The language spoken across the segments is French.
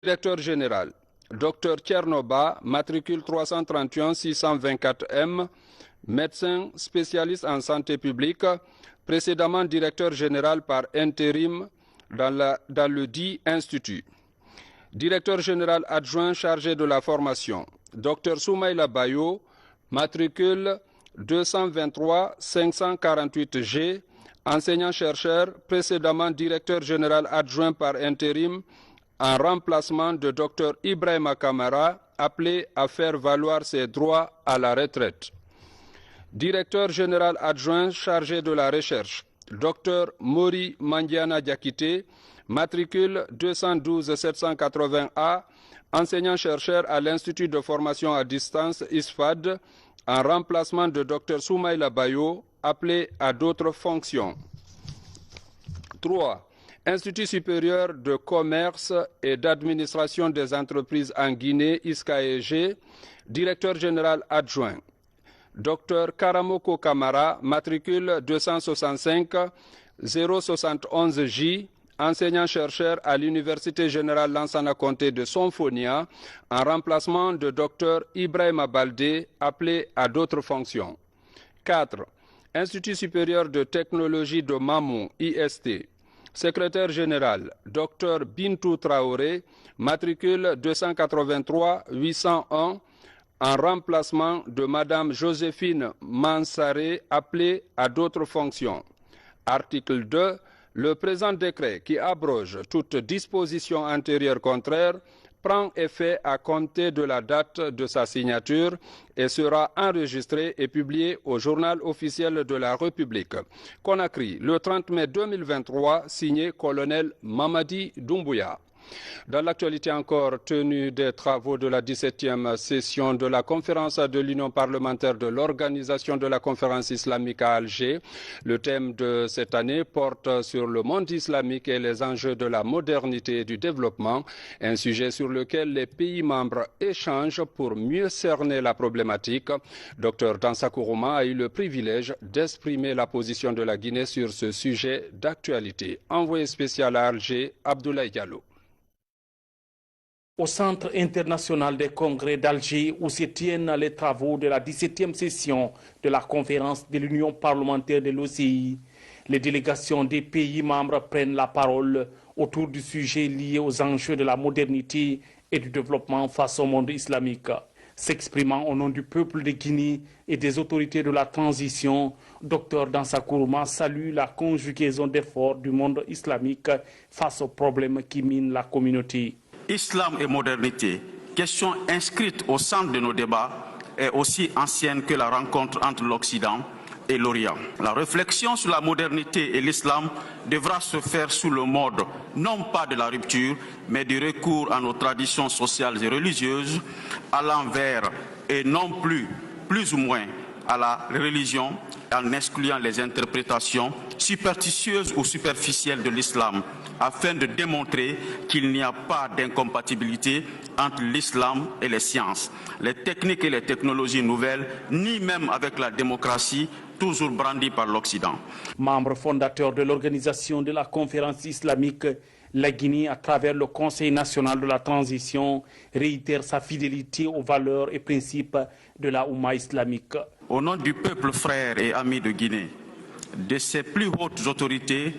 Directeur général, Dr Tchernoba, matricule 331 624M, médecin spécialiste en santé publique, précédemment directeur général par intérim dans le dit institut. Directeur général adjoint chargé de la formation, Dr Soumaïla Bayo, matricule 223 548G, enseignant-chercheur, précédemment directeur général adjoint par intérim, en remplacement de Dr Ibrahima Kamara, appelé à faire valoir ses droits à la retraite. Directeur général adjoint chargé de la recherche, Dr Mori Mandiana Diakité, matricule 212 780A, enseignant-chercheur à l'Institut de formation à distance ISFAD, en remplacement de Dr Soumaïla Bayo, appelé à d'autres fonctions. 3. Institut supérieur de commerce et d'administration des entreprises en Guinée, ISCAEG, directeur général adjoint. Dr Karamoko Kamara, matricule 265 071J, enseignant-chercheur à l'Université générale Lansana Conté de Sonfonia, en remplacement de Dr Ibrahima Baldé, appelé à d'autres fonctions. 4. Institut supérieur de technologie de Mamou, IST. Secrétaire général, Dr Bintou Traoré, matricule 283 801, en remplacement de Madame Joséphine Mansaré, appelée à d'autres fonctions. Article 2. Le présent décret qui abroge toute disposition antérieure contraire prend effet à compter de la date de sa signature et sera enregistré et publié au journal officiel de la République. Conakry, le 30 mai 2023, signé colonel Mamadi Doumbouya. Dans l'actualité encore, tenue des travaux de la 17e session de la conférence de l'Union parlementaire de l'Organisation de la conférence islamique à Alger, le thème de cette année porte sur le monde islamique et les enjeux de la modernité et du développement, un sujet sur lequel les pays membres échangent pour mieux cerner la problématique. Dr Dansa Kourouma a eu le privilège d'exprimer la position de la Guinée sur ce sujet d'actualité. Envoyé spécial à Alger, Abdoulaye Diallo. Au Centre international des congrès d'Alger, où se tiennent les travaux de la 17e session de la conférence de l'Union parlementaire de l'OCI, les délégations des pays membres prennent la parole autour du sujet lié aux enjeux de la modernité et du développement face au monde islamique. S'exprimant au nom du peuple de Guinée et des autorités de la transition, Dr Dansa Kourouma salue la conjugaison d'efforts du monde islamique face aux problèmes qui minent la communauté. Islam et modernité, question inscrite au centre de nos débats, est aussi ancienne que la rencontre entre l'Occident et l'Orient. La réflexion sur la modernité et l'islam devra se faire sous le mode non pas de la rupture, mais du recours à nos traditions sociales et religieuses, allant vers et non plus ou moins à la religion, en excluant les interprétations superstitieuses ou superficielles de l'islam, afin de démontrer qu'il n'y a pas d'incompatibilité entre l'islam et les sciences, les techniques et les technologies nouvelles, ni même avec la démocratie, toujours brandie par l'Occident. Membre fondateur de l'organisation de la conférence islamique, la Guinée, à travers le Conseil national de la transition, réitère sa fidélité aux valeurs et principes de la Oumma islamique. Au nom du peuple frère et ami de Guinée, de ses plus hautes autorités,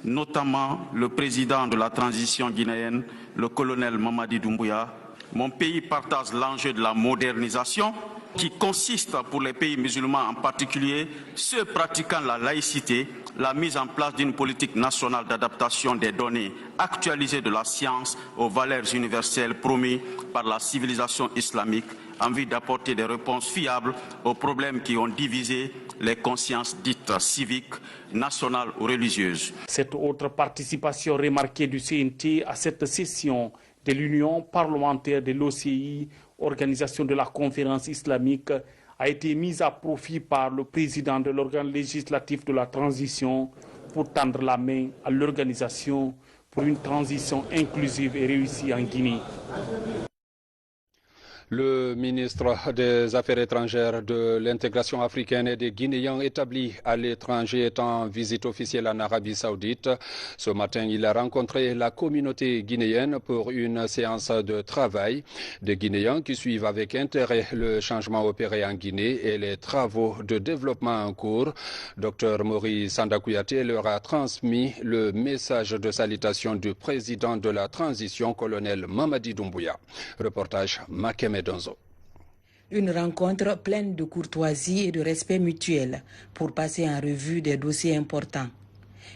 notamment le président de la transition guinéenne, le colonel Mamadi Doumbouya, mon pays partage l'enjeu de la modernisation qui consiste pour les pays musulmans, en particulier ceux pratiquant la laïcité, la mise en place d'une politique nationale d'adaptation des données actualisées de la science aux valeurs universelles promises par la civilisation islamique en vue d'apporter des réponses fiables aux problèmes qui ont divisé les consciences dites civiques, nationales ou religieuses. Cette autre participation remarquée du CNT à cette session de l'Union parlementaire de l'OCI, organisation de la conférence islamique, a été mise à profit par le président de l'organe législatif de la transition pour tendre la main à l'organisation pour une transition inclusive et réussie en Guinée. Le ministre des Affaires étrangères, de l'intégration africaine et des Guinéens établis à l'étranger est en visite officielle en Arabie Saoudite. Ce matin, il a rencontré la communauté guinéenne pour une séance de travail. Des Guinéens qui suivent avec intérêt le changement opéré en Guinée et les travaux de développement en cours. Dr Maurice Sanda Kouyaté leur a transmis le message de salutation du président de la transition, colonel Mamadi Doumbouya. Reportage Makeme Donzo. Une rencontre pleine de courtoisie et de respect mutuel pour passer en revue des dossiers importants.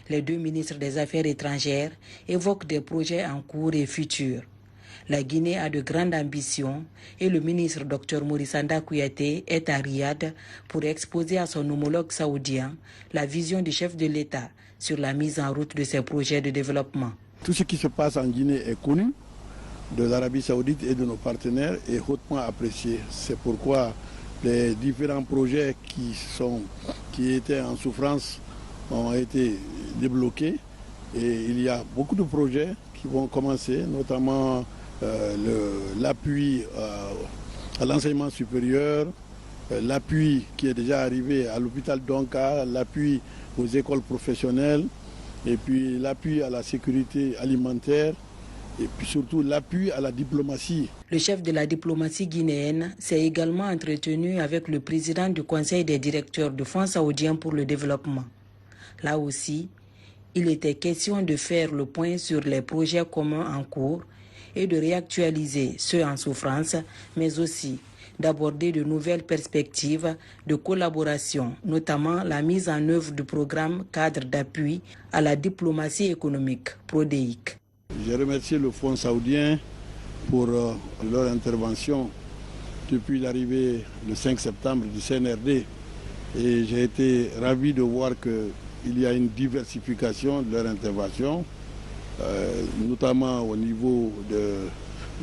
Les deux ministres des Affaires étrangères évoquent des projets en cours et futurs. La Guinée a de grandes ambitions et le ministre Dr Maurice Sanda Kouyaté est à Riyad pour exposer à son homologue saoudien la vision du chef de l'État sur la mise en route de ses projets de développement. Tout ce qui se passe en Guinée est connu de l'Arabie Saoudite et de nos partenaires est hautement apprécié. C'est pourquoi les différents projets qui étaient en souffrance ont été débloqués et il y a beaucoup de projets qui vont commencer, notamment l'appui à l'enseignement supérieur, l'appui qui est déjà arrivé à l'hôpital Donka, l'appui aux écoles professionnelles et puis l'appui à la sécurité alimentaire et puis surtout l'appui à la diplomatie. Le chef de la diplomatie guinéenne s'est également entretenu avec le président du conseil des directeurs du Fonds saoudien pour le développement. Là aussi, il était question de faire le point sur les projets communs en cours et de réactualiser ceux en souffrance, mais aussi d'aborder de nouvelles perspectives de collaboration, notamment la mise en œuvre du programme cadre d'appui à la diplomatie économique, PRODEIC. J'ai remercié le Fonds saoudien pour leur intervention depuis l'arrivée le 5 septembre du CNRD et j'ai été ravi de voir qu'il y a une diversification de leur intervention, notamment au niveau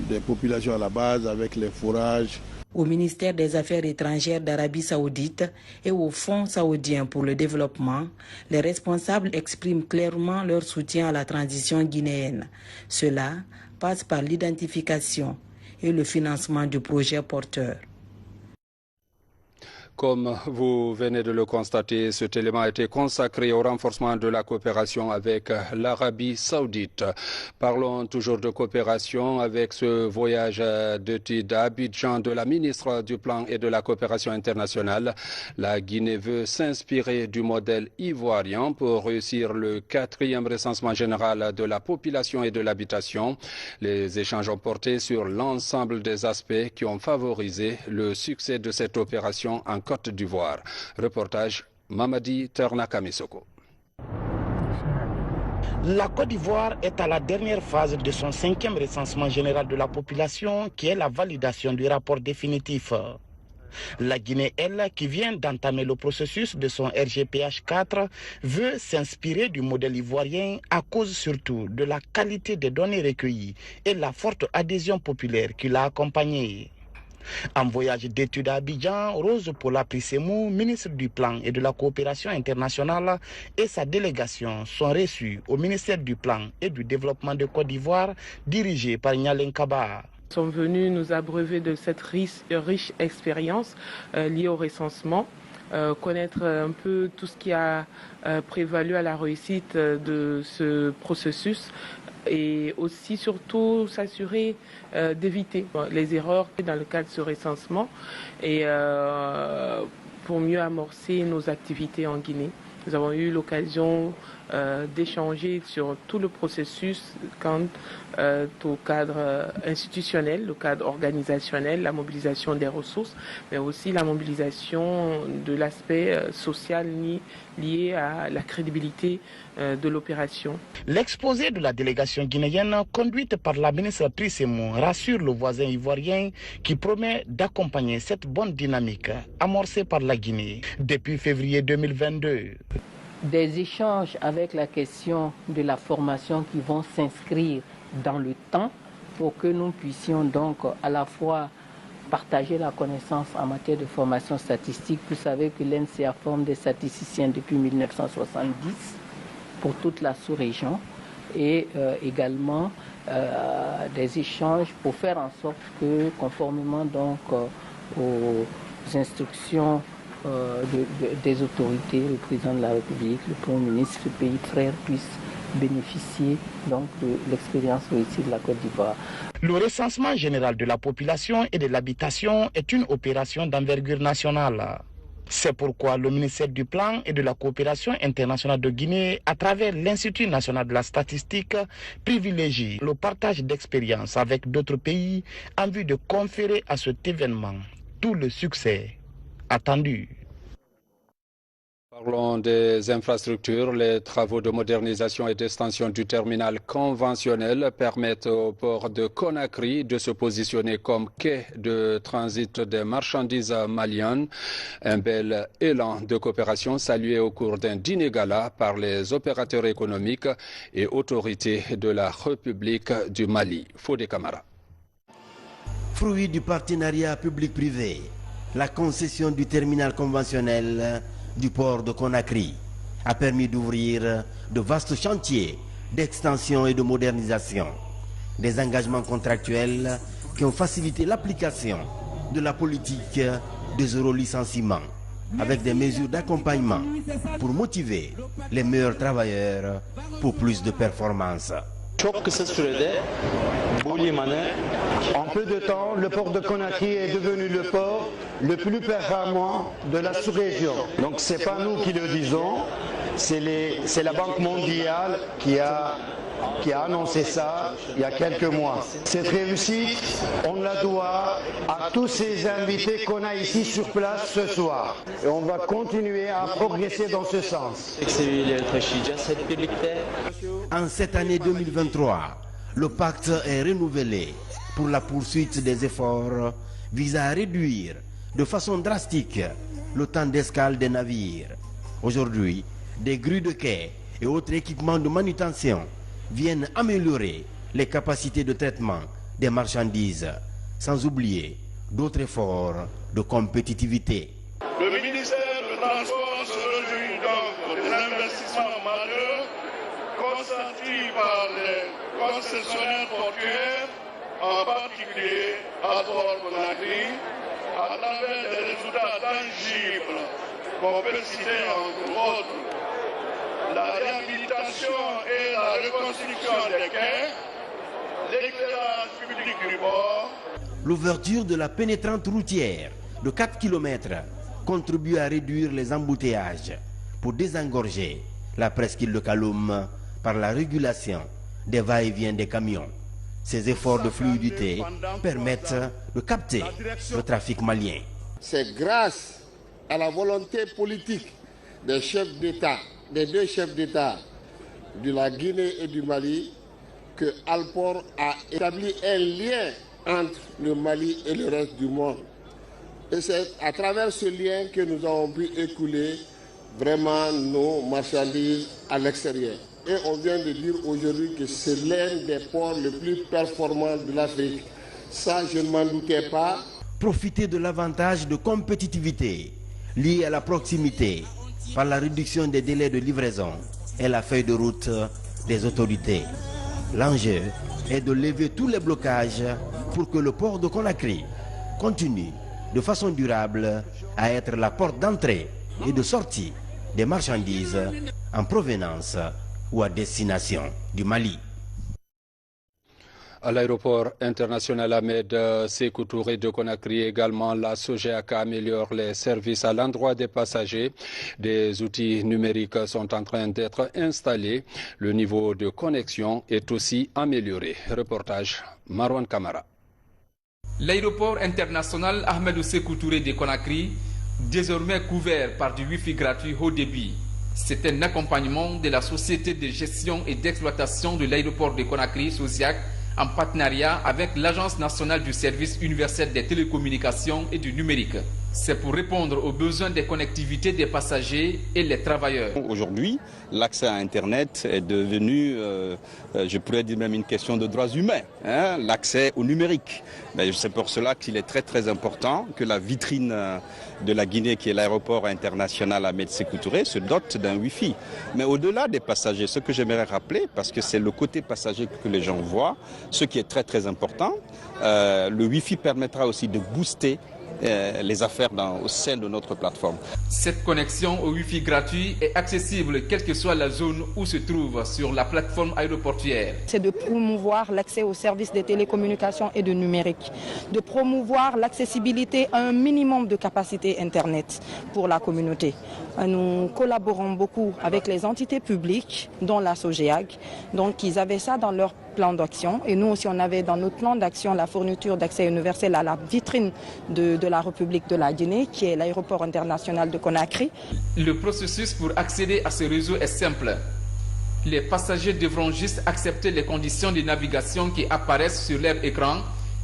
des populations à la base avec les fourrages. Au ministère des Affaires étrangères d'Arabie Saoudite et au Fonds saoudien pour le développement, les responsables expriment clairement leur soutien à la transition guinéenne. Cela passe par l'identification et le financement du projet porteur. Comme vous venez de le constater, cet élément a été consacré au renforcement de la coopération avec l'Arabie Saoudite. Parlons toujours de coopération avec ce voyage d'études à Abidjan de la ministre du Plan et de la Coopération internationale. La Guinée veut s'inspirer du modèle ivoirien pour réussir le 4e recensement général de la population et de l'habitation. Les échanges ont porté sur l'ensemble des aspects qui ont favorisé le succès de cette opération en Côte d'Ivoire. Reportage Mamadi Ternakamisoko. La Côte d'Ivoire est à la dernière phase de son 5e recensement général de la population qui est la validation du rapport définitif. La Guinée, elle, qui vient d'entamer le processus de son RGPH 4, veut s'inspirer du modèle ivoirien à cause surtout de la qualité des données recueillies et la forte adhésion populaire qui l'a accompagnée. En voyage d'études à Abidjan, Rose Paula Prissemou, ministre du Plan et de la Coopération internationale, et sa délégation sont reçus au ministère du Plan et du Développement de Côte d'Ivoire, dirigé par Nyalen Kaba. Ils sont venus nous abreuver de cette riche expérience liée au recensement, connaître un peu tout ce qui a prévalu à la réussite de ce processus et aussi surtout s'assurer d'éviter les erreurs dans le cadre de ce recensement et pour mieux amorcer nos activités en Guinée. Nous avons eu l'occasion d'échanger sur tout le processus quant au cadre institutionnel, le cadre organisationnel, la mobilisation des ressources, mais aussi la mobilisation de l'aspect social lié à la crédibilité de l'opération. L'exposé de la délégation guinéenne, conduite par la ministre Prissemou, rassure le voisin ivoirien qui promet d'accompagner cette bonne dynamique amorcée par la Guinée depuis février 2022. Des échanges avec la question de la formation qui vont s'inscrire dans le temps pour que nous puissions donc à la fois partager la connaissance en matière de formation statistique. Vous savez que l'NCA forme des statisticiens depuis 1970 pour toute la sous-région et également des échanges pour faire en sorte que, conformément donc aux instructions des autorités, le président de la République, le Premier ministre, le pays frère puisse bénéficier donc de l'expérience réussie de la Côte d'Ivoire. Le recensement général de la population et de l'habitation est une opération d'envergure nationale. C'est pourquoi le ministère du Plan et de la Coopération internationale de Guinée, à travers l'Institut national de la statistique, privilégie le partage d'expériences avec d'autres pays en vue de conférer à cet événement tout le succès attendu. Parlons des infrastructures. Les travaux de modernisation et d'extension du terminal conventionnel permettent au port de Conakry de se positionner comme quai de transit des marchandises maliennes. Un bel élan de coopération salué au cours d'un dîner gala par les opérateurs économiques et autorités de la République du Mali. Fodé Camara. Fruit du partenariat public-privé, la concession du terminal conventionnel du port de Conakry a permis d'ouvrir de vastes chantiers d'extension et de modernisation. Des engagements contractuels qui ont facilité l'application de la politique de zéro licenciement avec des mesures d'accompagnement pour motiver les meilleurs travailleurs pour plus de performances. En peu de temps, le port de Conakry est devenu le port le plus performant de la sous-région. Donc ce n'est pas nous qui le disons, c'est la Banque mondiale qui a annoncé ça il y a quelques mois. Cette réussite, on la doit à tous ces invités qu'on a ici sur place ce soir. Et on va continuer à progresser dans ce sens. En cette année 2023, le pacte est renouvelé pour la poursuite des efforts visant à réduire de façon drastique le temps d'escale des navires. Aujourd'hui, des grues de quai et autres équipements de manutention viennent améliorer les capacités de traitement des marchandises, sans oublier d'autres efforts de compétitivité. Le ministère du Transport se réjouit donc des investissements majeurs consentis par les concessionnaires portuaires, en particulier à Port-Conakry, à travers des résultats tangibles qu'on peut citer entre autres la réhabilitation et la reconstruction des quais, l'éclairage public du port. L'ouverture de la pénétrante routière de 4 km contribue à réduire les embouteillages pour désengorger la presqu'île de Kaloum par la régulation des va-et-vient des camions. Ces efforts de fluidité permettent de capter le trafic malien. C'est grâce à la volonté politique des chefs d'État, des deux chefs d'État de la Guinée et du Mali, que Alport a établi un lien entre le Mali et le reste du monde. Et c'est à travers ce lien que nous avons pu écouler vraiment nos marchandises à l'extérieur. Et on vient de dire aujourd'hui que c'est l'un des ports les plus performants de l'Afrique. Ça, je ne m'en doutais pas. Profiter de l'avantage de compétitivité lié à la proximité par la réduction des délais de livraison et la feuille de route des autorités. L'enjeu est de lever tous les blocages pour que le port de Conakry continue de façon durable à être la porte d'entrée et de sortie des marchandises en provenance ou à destination du Mali. À l'aéroport international Ahmed Sékou Touré de Conakry également, la Sogéac améliore les services à l'endroit des passagers. Des outils numériques sont en train d'être installés. Le niveau de connexion est aussi amélioré. Reportage Marwan Kamara. L'aéroport international Ahmed Sékou Touré de Conakry, désormais couvert par du Wi-Fi gratuit haut débit. C'est un accompagnement de la société de gestion et d'exploitation de l'aéroport de Conakry, Sogéac, en partenariat avec l'Agence nationale du service universel des télécommunications et du numérique. C'est pour répondre aux besoins des connectivités des passagers et les travailleurs. Aujourd'hui, l'accès à Internet est devenu, je pourrais dire même une question de droits humains, hein, l'accès au numérique. C'est pour cela qu'il est très important que la vitrine de la Guinée, qui est l'aéroport international Ahmed Sékou Touré, se dote d'un Wi-Fi. Mais au-delà des passagers, ce que j'aimerais rappeler, parce que c'est le côté passager que les gens voient, ce qui est très important, le Wi-Fi permettra aussi de booster les affaires au sein de notre plateforme. Cette connexion au Wi-Fi gratuit est accessible quelle que soit la zone où se trouve sur la plateforme aéroportuaire. C'est de promouvoir l'accès aux services de télécommunications et de numérique, de promouvoir l'accessibilité à un minimum de capacité Internet pour la communauté. Nous collaborons beaucoup avec les entités publiques, dont la SOGEAG. Donc ils avaient ça dans leur plan d'action et nous aussi on avait dans notre plan d'action la fourniture d'accès universel à la vitrine de la République de la Guinée, qui est l'aéroport international de Conakry. Le processus pour accéder à ce réseau est simple. Les passagers devront juste accepter les conditions de navigation qui apparaissent sur leur écran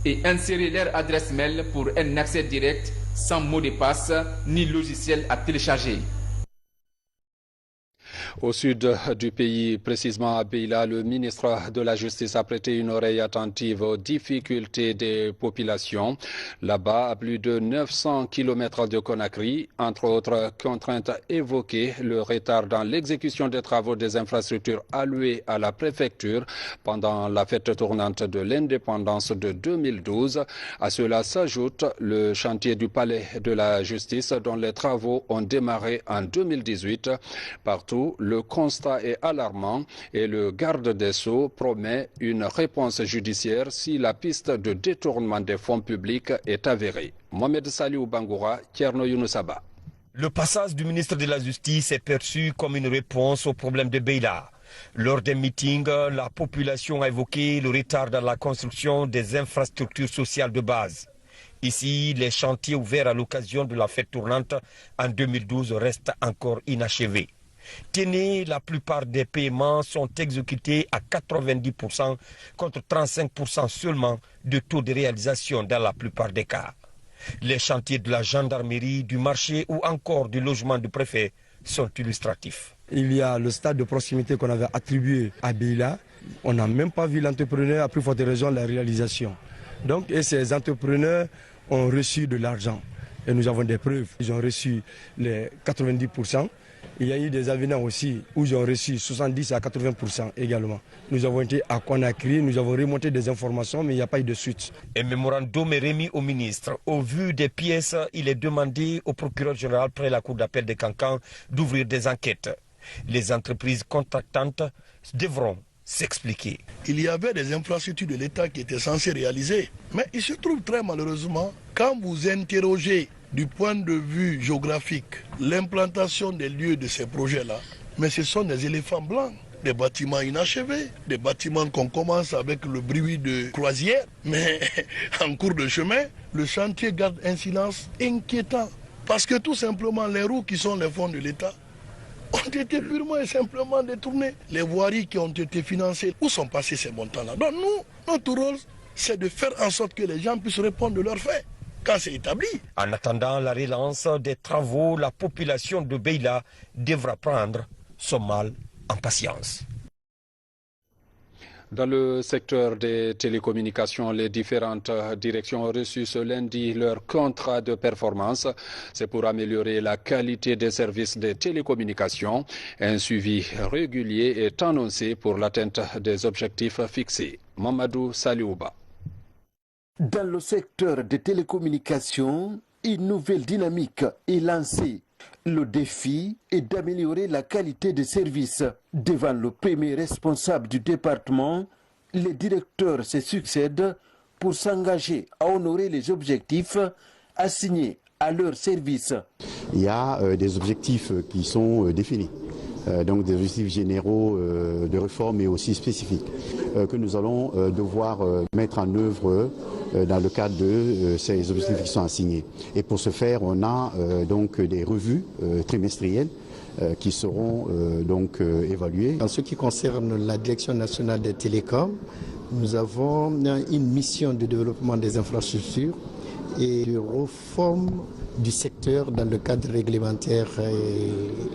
et insérer leur adresse mail pour un accès direct sans mot de passe ni logiciel à télécharger. Au sud du pays, précisément à Beila, le ministre de la Justice a prêté une oreille attentive aux difficultés des populations. Là-bas, à plus de 900 km de Conakry, entre autres contraintes évoquées, le retard dans l'exécution des travaux des infrastructures allouées à la préfecture pendant la fête tournante de l'indépendance de 2012. À cela s'ajoute le chantier du palais de la justice dont les travaux ont démarré en 2018. Partout, le constat est alarmant et le garde des Sceaux promet une réponse judiciaire si la piste de détournement des fonds publics est avérée. Mohamed Saliou Bangoura, Tierno Younoussaba. Le passage du ministre de la Justice est perçu comme une réponse au problème de Beila. Lors des meetings, la population a évoqué le retard dans la construction des infrastructures sociales de base. Ici, les chantiers ouverts à l'occasion de la fête tournante en 2012 restent encore inachevés. Tenez, la plupart des paiements sont exécutés à 90% contre 35% seulement de taux de réalisation dans la plupart des cas. Les chantiers de la gendarmerie, du marché ou encore du logement du préfet sont illustratifs. Il y a le stade de proximité qu'on avait attribué à Beila. On n'a même pas vu l'entrepreneur, à plus forte raison, la réalisation. Donc, et ces entrepreneurs ont reçu de l'argent. Et nous avons des preuves. Ils ont reçu les 90%. Il y a eu des avenants aussi où ils ont reçu 70 à 80% également. Nous avons été à Conakry, nous avons remonté des informations, mais il n'y a pas eu de suite. Un mémorandum est remis au ministre. Au vu des pièces, il est demandé au procureur général près la cour d'appel de Cancan d'ouvrir des enquêtes. Les entreprises contractantes devront s'expliquer. Il y avait des infrastructures de l'État qui étaient censées réaliser. Mais il se trouve très malheureusement, quand vous interrogez du point de vue géographique l'implantation des lieux de ces projets-là, mais ce sont des éléphants blancs, des bâtiments inachevés, des bâtiments qu'on commence avec le bruit de croisière, mais en cours de chemin, le chantier garde un silence inquiétant. Parce que tout simplement, les roues qui sont les fonds de l'État ont été purement et simplement détournés. Les voiries qui ont été financées, où sont passés ces montants-là? Donc nous, notre rôle, c'est de faire en sorte que les gens puissent répondre de leurs faits quand c'est établi. En attendant la relance des travaux, la population de Beila devra prendre son mal en patience. Dans le secteur des télécommunications, les différentes directions ont reçu ce lundi leur contrat de performance. C'est pour améliorer la qualité des services des télécommunications. Un suivi régulier est annoncé pour l'atteinte des objectifs fixés. Mamadou Saliouba. Dans le secteur des télécommunications, une nouvelle dynamique est lancée. Le défi est d'améliorer la qualité des services. Devant le premier responsable du département, les directeurs se succèdent pour s'engager à honorer les objectifs assignés à leur service. Il y a des objectifs qui sont définis. Donc des objectifs généraux de réforme mais aussi spécifiques que nous allons devoir mettre en œuvre dans le cadre de ces objectifs qui sont assignés. Et pour ce faire, on a donc des revues trimestrielles qui seront donc évaluées. En ce qui concerne la Direction nationale des télécoms, nous avons une mission de développement des infrastructures et de réforme du secteur dans le cadre réglementaire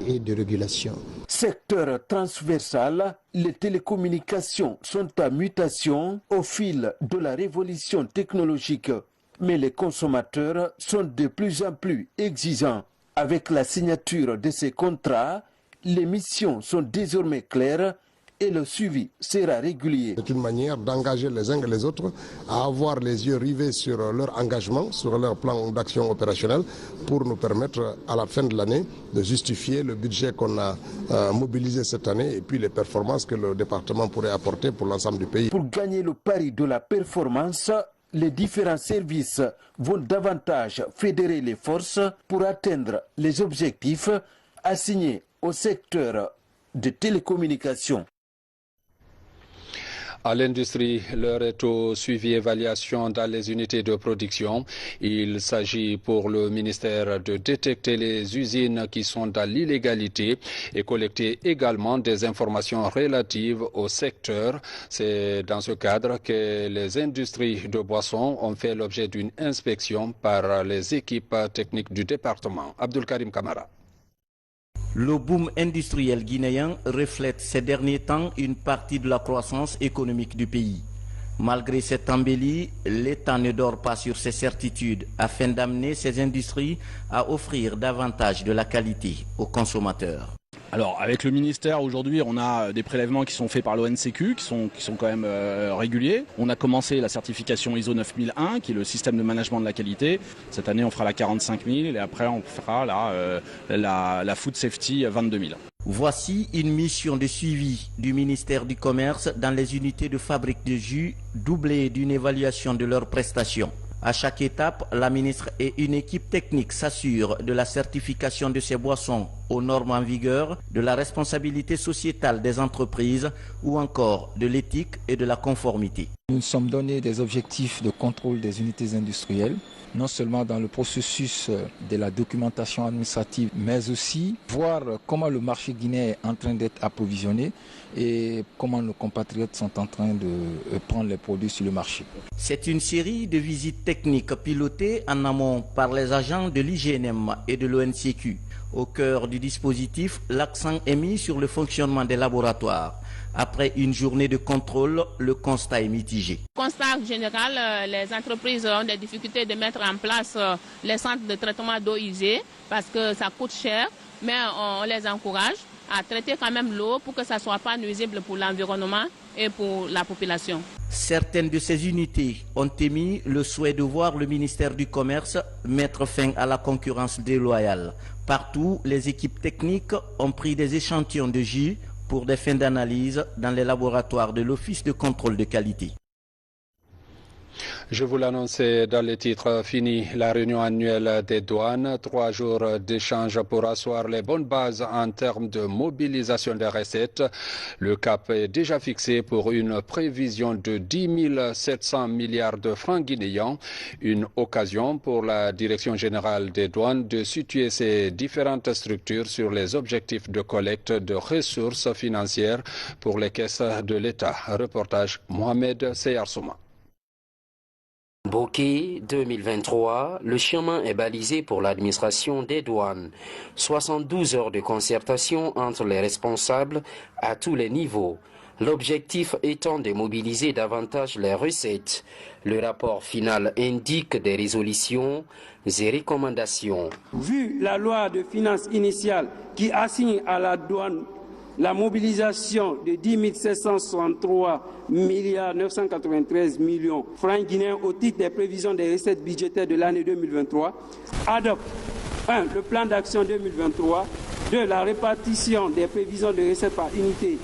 et de régulation. Secteur transversal, les télécommunications sont à mutation au fil de la révolution technologique. Mais les consommateurs sont de plus en plus exigeants. Avec la signature de ces contrats, les missions sont désormais claires et le suivi sera régulier. C'est une manière d'engager les uns et les autres à avoir les yeux rivés sur leur engagement, sur leur plan d'action opérationnel pour nous permettre à la fin de l'année de justifier le budget qu'on a mobilisé cette année et puis les performances que le département pourrait apporter pour l'ensemble du pays. Pour gagner le pari de la performance, les différents services vont davantage fédérer les forces pour atteindre les objectifs assignés au secteur de télécommunications. À l'industrie, l'heure est au suivi évaluation dans les unités de production. Il s'agit pour le ministère de détecter les usines qui sont dans l'illégalité et collecter également des informations relatives au secteur. C'est dans ce cadre que les industries de boissons ont fait l'objet d'une inspection par les équipes techniques du département. Abdul Karim Kamara. Le boom industriel guinéen reflète ces derniers temps une partie de la croissance économique du pays. Malgré cette embellie, l'État ne dort pas sur ses certitudes afin d'amener ces industries à offrir davantage de la qualité aux consommateurs. Alors avec le ministère aujourd'hui on a des prélèvements qui sont faits par l'ONCQ qui sont quand même réguliers. On a commencé la certification ISO 9001 qui est le système de management de la qualité. Cette année on fera la 45000 et après on fera la Food Safety 22000. Voici une mission de suivi du ministère du Commerce dans les unités de fabrique de jus doublée d'une évaluation de leurs prestations. À chaque étape, la ministre et une équipe technique s'assurent de la certification de ces boissons aux normes en vigueur, de la responsabilité sociétale des entreprises ou encore de l'éthique et de la conformité. Nous nous sommes donné des objectifs de contrôle des unités industrielles, non seulement dans le processus de la documentation administrative, mais aussi voir comment le marché guinéen est en train d'être approvisionné et comment nos compatriotes sont en train de prendre les produits sur le marché. C'est une série de visites techniques pilotées en amont par les agents de l'IGNM et de l'ONCQ. Au cœur du dispositif, l'accent est mis sur le fonctionnement des laboratoires. Après une journée de contrôle, le constat est mitigé. Constat général, les entreprises ont des difficultés de mettre en place les centres de traitement d'eau usée parce que ça coûte cher, mais on les encourage à traiter quand même l'eau pour que ça ne soit pas nuisible pour l'environnement et pour la population. Certaines de ces unités ont émis le souhait de voir le ministère du Commerce mettre fin à la concurrence déloyale. Partout, les équipes techniques ont pris des échantillons de jus pour des fins d'analyse dans les laboratoires de l'Office de contrôle de qualité. Je vous l'annonçais dans les titres, fini la réunion annuelle des douanes. 3 jours d'échange pour asseoir les bonnes bases en termes de mobilisation des recettes. Le cap est déjà fixé pour une prévision de 10 700 milliards de francs guinéens. Une occasion pour la Direction générale des douanes de situer ses différentes structures sur les objectifs de collecte de ressources financières pour les caisses de l'État. Reportage Mohamed Seyarsouma. Bokeh 2023, le chemin est balisé pour l'administration des douanes. 72 heures de concertation entre les responsables à tous les niveaux. L'objectif étant de mobiliser davantage les recettes. Le rapport final indique des résolutions et recommandations. Vu la loi de finances initiale qui assigne à la douane la mobilisation de 10 763 milliards 993 millions francs guinéens au titre des prévisions des recettes budgétaires de l'année 2023, adopte 1. Le plan d'action 2023, 2. La répartition des prévisions de recettes par unité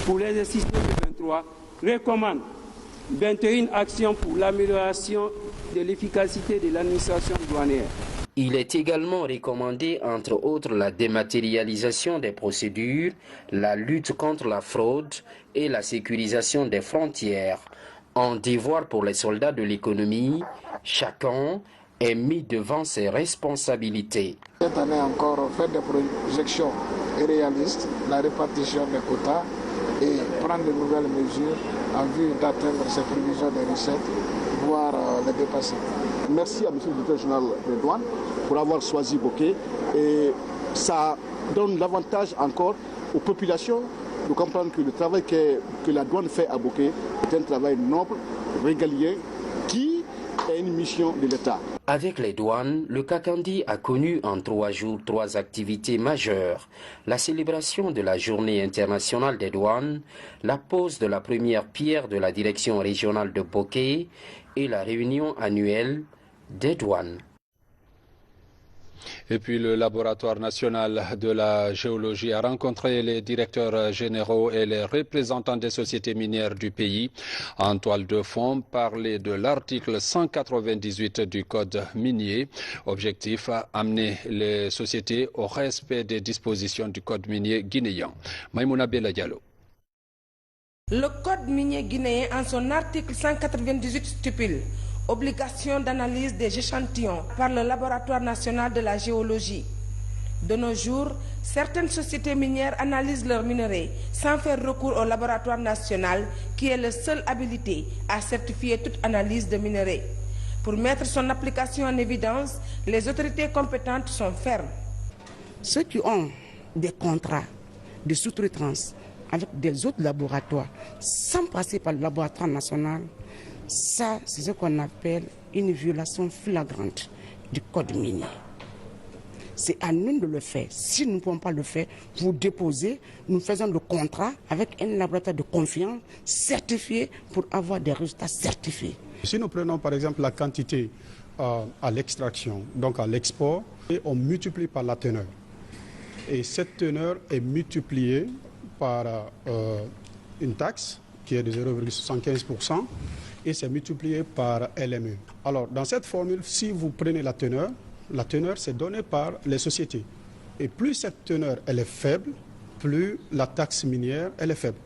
pour l'exercice 2023, recommande 21 actions pour l'amélioration de l'efficacité de l'administration douanière. Il est également recommandé, entre autres, la dématérialisation des procédures, la lutte contre la fraude et la sécurisation des frontières. Un devoir pour les soldats de l'économie, chacun est mis devant ses responsabilités. Cette année encore, faire des projections réalistes, la répartition des quotas et prendre de nouvelles mesures en vue d'atteindre ces prévisions des recettes, voire les dépasser. merci à M. le directeur général des douanes pour avoir choisi Bokeh. Et ça donne l'avantage encore aux populations de comprendre que le travail que la douane fait à Bokeh est un travail noble, régalien, qui est une mission de l'État. Avec les douanes, le Kakandi a connu en 3 jours 3 activités majeures. La célébration de la Journée internationale des douanes, la pose de la première pierre de la direction régionale de Bokeh et la réunion annuelle des douanes. Et puis le laboratoire national de la géologie a rencontré les directeurs généraux et les représentants des sociétés minières du pays. En toile de fond, parler de l'article 198 du code minier. Objectif, amener les sociétés au respect des dispositions du code minier guinéen. Maïmouna Bella Diallo. Le code minier guinéen en son article 198 stipule obligation d'analyse des échantillons par le laboratoire national de la géologie. De nos jours, certaines sociétés minières analysent leurs minerais sans faire recours au laboratoire national qui est le seul habilité à certifier toute analyse de minerais. Pour mettre son application en évidence, les autorités compétentes sont fermes. Ceux qui ont des contrats de sous-traitance avec des autres laboratoires sans passer par le laboratoire national, ça, c'est ce qu'on appelle une violation flagrante du code minier. C'est à nous de le faire. Si nous ne pouvons pas le faire, vous déposez, nous faisons le contrat avec un laboratoire de confiance certifié pour avoir des résultats certifiés. Si nous prenons par exemple la quantité à l'extraction, donc à l'export, et on multiplie par la teneur. Et cette teneur est multipliée par une taxe qui est de 0,75%. Et c'est multiplié par LME. Alors, dans cette formule, si vous prenez la teneur c'est donné par les sociétés. Et plus cette teneur elle est faible, plus la taxe minière elle est faible.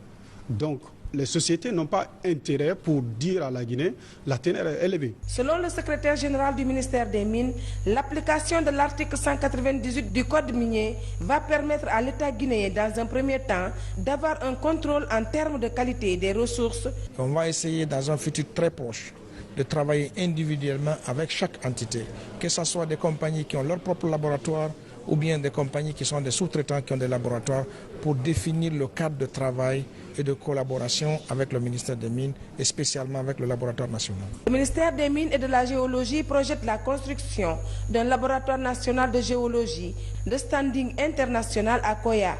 Donc, les sociétés n'ont pas intérêt pour dire à la Guinée la teneur est élevée. Selon le secrétaire général du ministère des Mines, l'application de l'article 198 du code minier va permettre à l'État guinéen, dans un premier temps, d'avoir un contrôle en termes de qualité des ressources. On va essayer dans un futur très proche de travailler individuellement avec chaque entité, que ce soit des compagnies qui ont leur propre laboratoire ou bien des compagnies qui sont des sous-traitants qui ont des laboratoires, pour définir le cadre de travail et de collaboration avec le ministère des Mines et spécialement avec le laboratoire national. Le ministère des Mines et de la Géologie projette la construction d'un laboratoire national de géologie de standing international à Koya.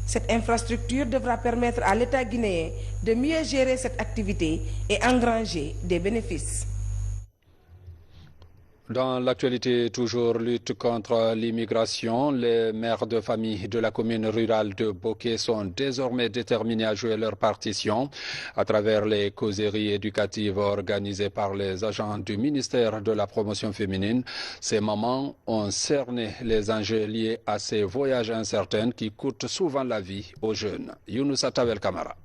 Cette infrastructure devra permettre à l'État guinéen de mieux gérer cette activité et engranger des bénéfices. Dans l'actualité, toujours lutte contre l'immigration, les mères de famille de la commune rurale de Bokeh sont désormais déterminés à jouer leur partition à travers les causeries éducatives organisées par les agents du ministère de la promotion féminine. Ces mamans ont cerné les enjeux liés à ces voyages incertains qui coûtent souvent la vie aux jeunes. Younousa Tawel Kamara.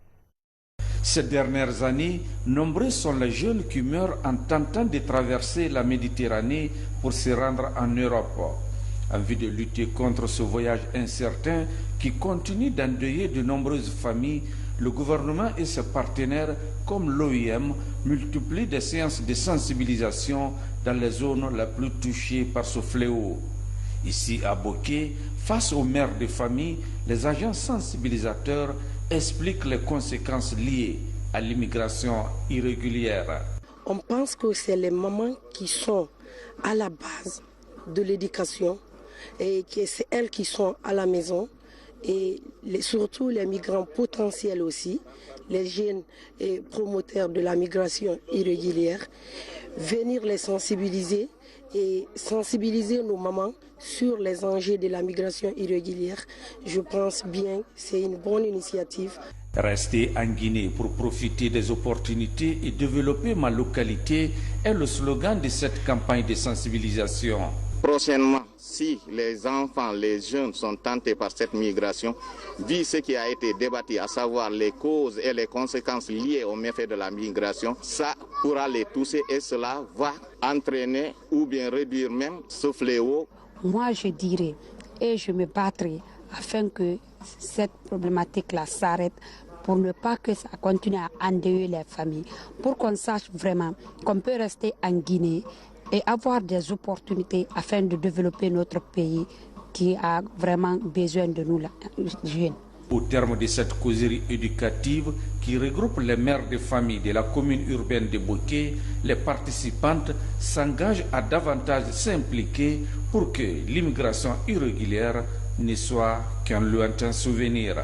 Ces dernières années, nombreux sont les jeunes qui meurent en tentant de traverser la Méditerranée pour se rendre en Europe. En vue de lutter contre ce voyage incertain qui continue d'endeuiller de nombreuses familles, le gouvernement et ses partenaires comme l'OIM multiplient des séances de sensibilisation dans les zones les plus touchées par ce fléau. Ici à Bokeh, face aux mères de famille, les agents sensibilisateurs explique les conséquences liées à l'immigration irrégulière. On pense que c'est les mamans qui sont à la base de l'éducation et que c'est elles qui sont à la maison et surtout les migrants potentiels aussi, les jeunes et promoteurs de la migration irrégulière, venir les sensibiliser et sensibiliser nos mamans sur les enjeux de la migration irrégulière. Je pense bien que c'est une bonne initiative. Rester en Guinée pour profiter des opportunités et développer ma localité est le slogan de cette campagne de sensibilisation. Prochainement, si les enfants, les jeunes sont tentés par cette migration, vu ce qui a été débattu, à savoir les causes et les conséquences liées aux méfaits de la migration, ça pourra les toucher et cela va entraîner ou bien réduire même ce fléau. Moi, je dirais et je me battrai afin que cette problématique-là s'arrête pour ne pas que ça continue à endeuiller les familles, pour qu'on sache vraiment qu'on peut rester en Guinée et avoir des opportunités afin de développer notre pays qui a vraiment besoin de nous, les jeunes. Au terme de cette causerie éducative qui regroupe les mères de famille de la commune urbaine de Boké, les participantes s'engagent à davantage s'impliquer pour que l'immigration irrégulière ne soit qu'un lointain souvenir.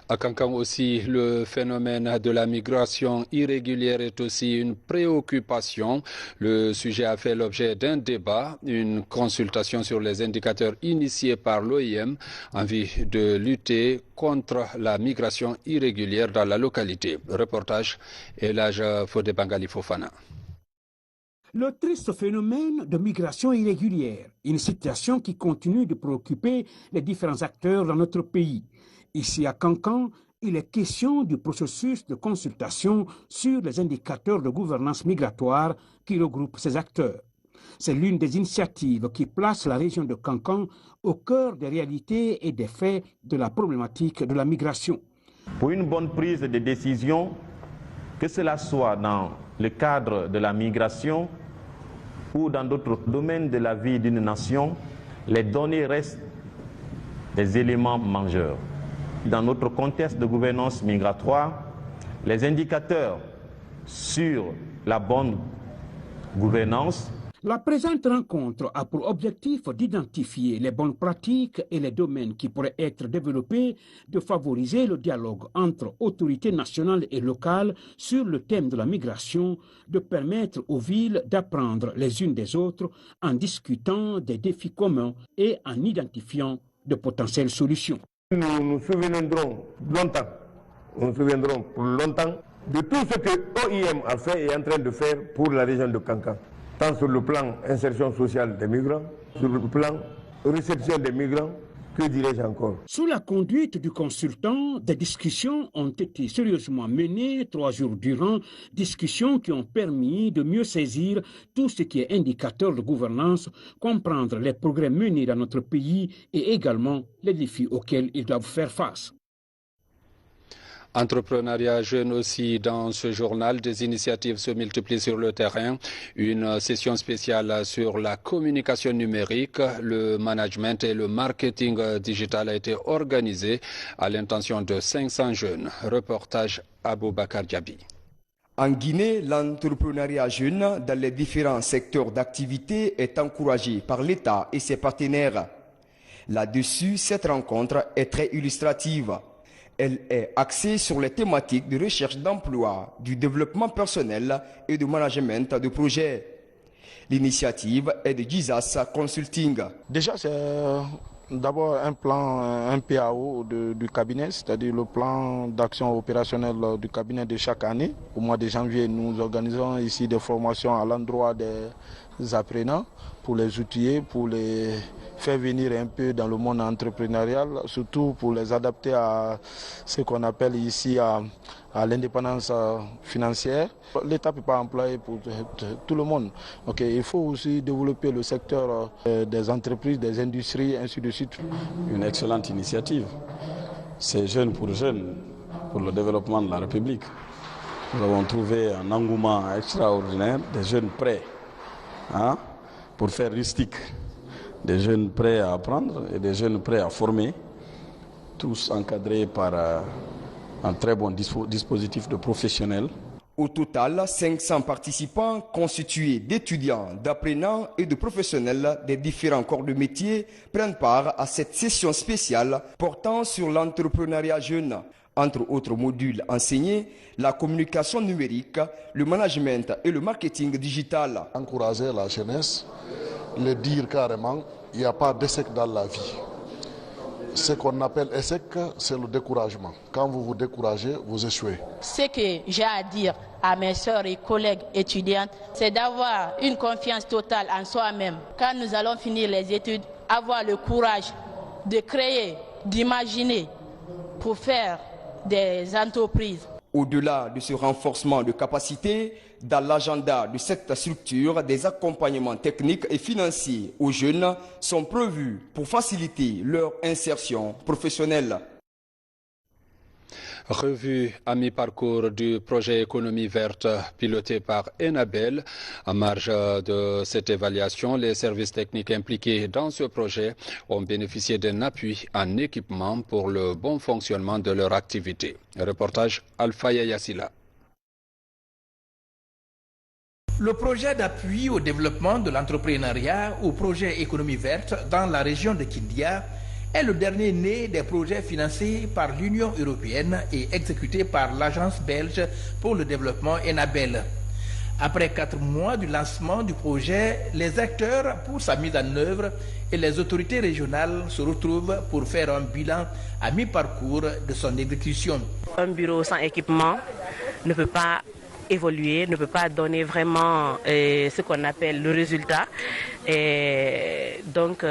À Kankan aussi, le phénomène de la migration irrégulière est aussi une préoccupation. Le sujet a fait l'objet d'un débat, une consultation sur les indicateurs initiés par l'OIM en vue de lutter contre la migration irrégulière dans la localité. Reportage Elhadj Fodé Bangali Fofana. Le triste phénomène de migration irrégulière, une situation qui continue de préoccuper les différents acteurs dans notre pays. Ici à Kankan, il est question du processus de consultation sur les indicateurs de gouvernance migratoire qui regroupe ces acteurs. C'est l'une des initiatives qui place la région de Kankan au cœur des réalités et des faits de la problématique de la migration. Pour une bonne prise de décision, que cela soit dans le cadre de la migration ou dans d'autres domaines de la vie d'une nation, les données restent des éléments majeurs. Dans notre contexte de gouvernance migratoire, les indicateurs sur la bonne gouvernance. La présente rencontre a pour objectif d'identifier les bonnes pratiques et les domaines qui pourraient être développés, de favoriser le dialogue entre autorités nationales et locales sur le thème de la migration, de permettre aux villes d'apprendre les unes des autres en discutant des défis communs et en identifiant de potentielles solutions. Nous nous souviendrons longtemps, pour longtemps de tout ce que l'OIM a fait et est en train de faire pour la région de Kankan, tant sur le plan insertion sociale des migrants, sur le plan réception des migrants, que dirais-je encore. Sous la conduite du consultant, des discussions ont été sérieusement menées 3 jours durant, discussions qui ont permis de mieux saisir tout ce qui est indicateur de gouvernance, comprendre les progrès menés dans notre pays et également les défis auxquels ils doivent faire face. Entrepreneuriat jeune aussi dans ce journal, des initiatives se multiplient sur le terrain. Une session spéciale sur la communication numérique, le management et le marketing digital a été organisée à l'intention de 500 jeunes. Reportage Aboubakar Diaby. En Guinée, l'entrepreneuriat jeune dans les différents secteurs d'activité est encouragé par l'État et ses partenaires. Là-dessus, cette rencontre est très illustrative. Elle est axée sur les thématiques de recherche d'emploi, du développement personnel et du management de projets. L'initiative est de Gizas Consulting. Déjà, c'est d'abord un plan, un PAO du cabinet, c'est-à-dire le plan d'action opérationnelle du cabinet de chaque année. Au mois de janvier, nous organisons ici des formations à l'endroit des apprenants pour les outiller, pour les faire venir un peu dans le monde entrepreneurial, surtout pour les adapter à ce qu'on appelle ici à l'indépendance financière. L'État ne peut pas employer pour tout le monde. Donc, il faut aussi développer le secteur des entreprises, des industries, ainsi de suite. Une excellente initiative. C'est Jeunes pour Jeunes, pour le développement de la République. Nous avons trouvé un engouement extraordinaire, des jeunes prêts pour faire rustique, des jeunes prêts à apprendre et des jeunes prêts à former, tous encadrés par un très bon dispositif de professionnels. Au total, 500 participants constitués d'étudiants, d'apprenants et de professionnels des différents corps de métier prennent part à cette session spéciale portant sur l'entrepreneuriat jeune. Entre autres modules enseignés, la communication numérique, le management et le marketing digital. Encourager la jeunesse, le dire carrément, il n'y a pas d'échec dans la vie. Ce qu'on appelle échec, c'est le découragement. Quand vous vous découragez, vous échouez. Ce que j'ai à dire à mes sœurs et collègues étudiantes, c'est d'avoir une confiance totale en soi-même. Quand nous allons finir les études, avoir le courage de créer, d'imaginer pour faire des entreprises. Au-delà de ce renforcement de capacité, dans l'agenda de cette structure, des accompagnements techniques et financiers aux jeunes sont prévus pour faciliter leur insertion professionnelle. Revue à mi-parcours du projet économie verte piloté par Enabel. En marge de cette évaluation, les services techniques impliqués dans ce projet ont bénéficié d'un appui en équipement pour le bon fonctionnement de leur activité. Reportage Alpha Yassila. Le projet d'appui au développement de l'entrepreneuriat ou projet économie verte dans la région de Kindia est le dernier né des projets financés par l'Union européenne et exécutés par l'Agence belge pour le développement Enabel. Après 4 mois du lancement du projet, les acteurs pour sa mise en œuvre et les autorités régionales se retrouvent pour faire un bilan à mi-parcours de son exécution. Un bureau sans équipement ne peut pas évoluer, ne peut pas donner vraiment ce qu'on appelle le résultat. Et donc,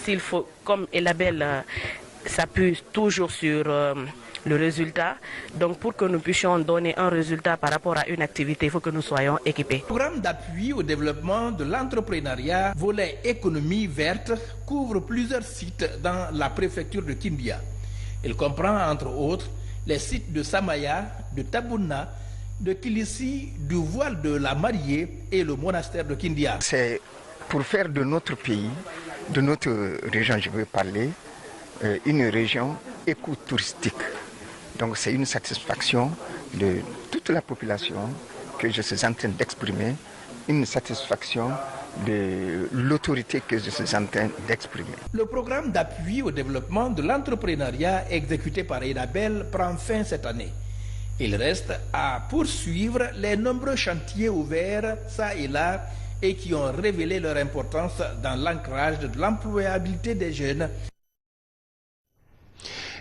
s'il faut, comme Enabel s'appuie toujours sur le résultat, donc pour que nous puissions donner un résultat par rapport à une activité, il faut que nous soyons équipés. Le programme d'appui au développement de l'entrepreneuriat volet économie verte couvre plusieurs sites dans la préfecture de Kindia. Il comprend entre autres les sites de Samaya, de Tabouna, de Kilissi, du voile de la mariée et le monastère de Kindia. C'est pour faire de notre pays, de notre région, je veux parler, une région écotouristique. Donc c'est une satisfaction de toute la population que je suis en train d'exprimer, une satisfaction de l'autorité que je suis en train d'exprimer. Le programme d'appui au développement de l'entrepreneuriat exécuté par Enabel prend fin cette année. Il reste à poursuivre les nombreux chantiers ouverts ça et là et qui ont révélé leur importance dans l'ancrage de l'employabilité des jeunes.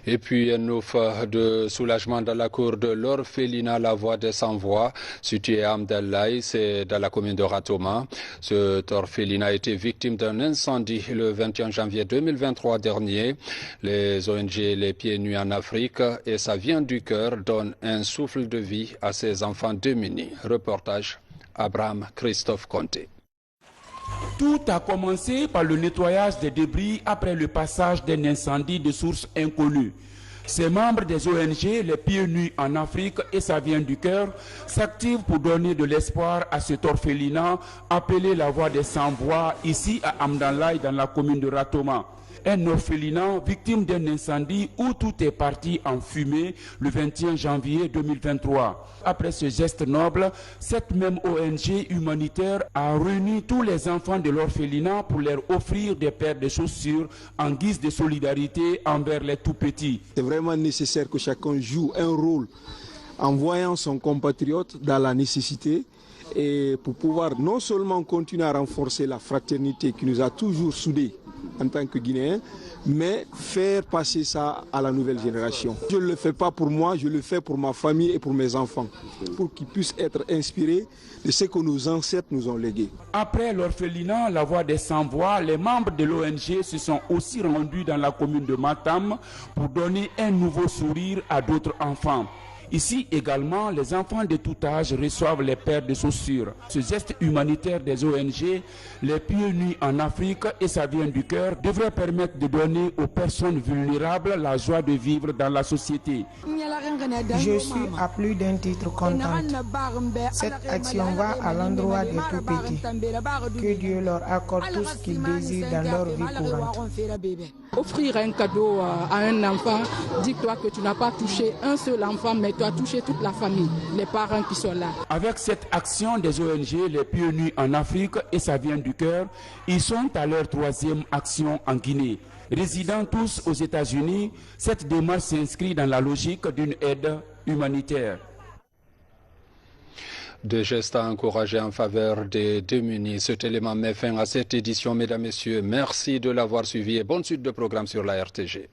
Et puis un offre de soulagement dans la cour de l'orphelinat La Voix des Sans-Voix, située à Amdallaï, c'est dans la commune de Ratoma. Cet orphelinat a été victime d'un incendie le 21 janvier 2023 dernier. Les ONG Les Pieds Nus en Afrique et Ça vient du cœur donnent un souffle de vie à ces enfants démunis. Reportage Abraham Christophe Conté. Tout a commencé par le nettoyage des débris après le passage d'un incendie de source inconnue. Ces membres des ONG Les Pieds Nus en Afrique et Ça vient du cœur s'activent pour donner de l'espoir à cet orphelinat appelé La Voix des Sans-Voix ici à Amdallaï dans la commune de Ratoma. Un orphelinat victime d'un incendie où tout est parti en fumée le 21 janvier 2023. Après ce geste noble, cette même ONG humanitaire a réuni tous les enfants de l'orphelinat pour leur offrir des paires de chaussures en guise de solidarité envers les tout-petits. C'est vraiment nécessaire que chacun joue un rôle en voyant son compatriote dans la nécessité et pour pouvoir non seulement continuer à renforcer la fraternité qui nous a toujours soudés en tant que Guinéens, mais faire passer ça à la nouvelle génération. Je ne le fais pas pour moi, je le fais pour ma famille et pour mes enfants, pour qu'ils puissent être inspirés de ce que nos ancêtres nous ont légué. Après l'orphelinat La Voix des Sans-Voix, les membres de l'ONG se sont aussi rendus dans la commune de Matam pour donner un nouveau sourire à d'autres enfants. Ici également, les enfants de tout âge reçoivent les paires de chaussures. Ce geste humanitaire des ONG, Les Pieds Nus en Afrique et Ça vient du cœur, devrait permettre de donner aux personnes vulnérables la joie de vivre dans la société. Je suis à plus d'un titre contente. Cette action va à l'endroit des tout-petits. Que Dieu leur accorde tout ce qu'ils désirent dans leur vie courante. Offrir un cadeau à un enfant, dis-toi que tu n'as pas touché un seul enfant, mais tu as touché toute la famille, les parents qui sont là. Avec cette action des ONG Les Pieds Nus en Afrique et Ça vient du cœur, ils sont à leur 3e action en Guinée. Résidant tous aux États-Unis, cette démarche s'inscrit dans la logique d'une aide humanitaire. Des gestes à encourager en faveur des démunis. Cet élément met fin à cette édition, mesdames, messieurs. Merci de l'avoir suivi et bonne suite de programme sur la RTG.